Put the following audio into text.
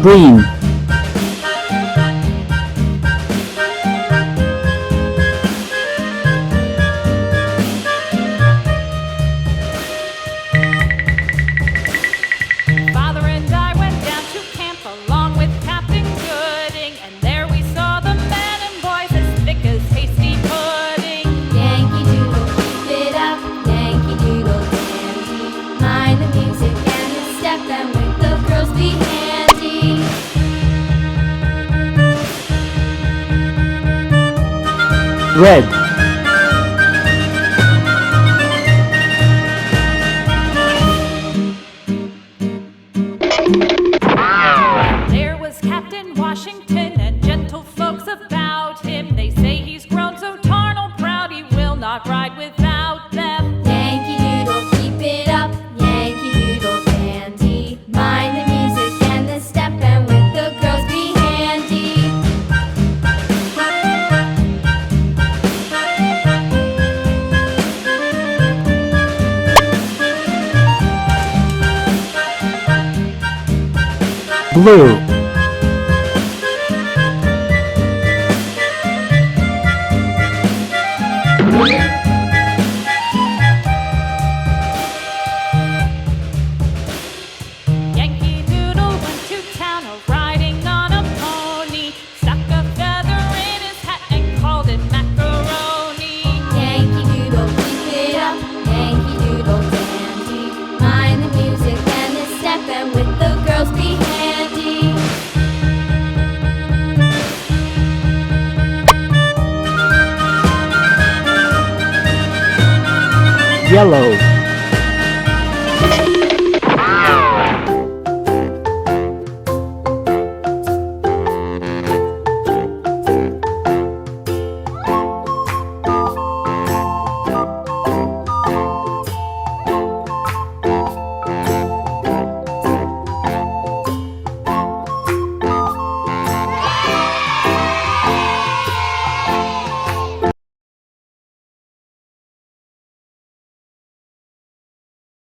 Green. Father and I went down to camp along with Captain Gooding, and there we saw the men and boys as thick as hasty pudding. Yankee Doodle, keep it up, Yankee Doodle dandy. Mind the music and the step, and with the girls be handy. Red. There was Captain Washington and gentle folks about him. They say he's grown so tarnal proud he will not ride without them. Yankee Doodle, keep it up, Yankee Doodle dandy. Mind the music and the step, and with the girls be handy. Blue. Yankee Doodle went to town riding on a pony, stuck a feather in his hat and called it macaroni. Yankee Doodle, keep it up, Yankee Doodle dandy. Mind the music and the step, and with the girls be handy. Yellow.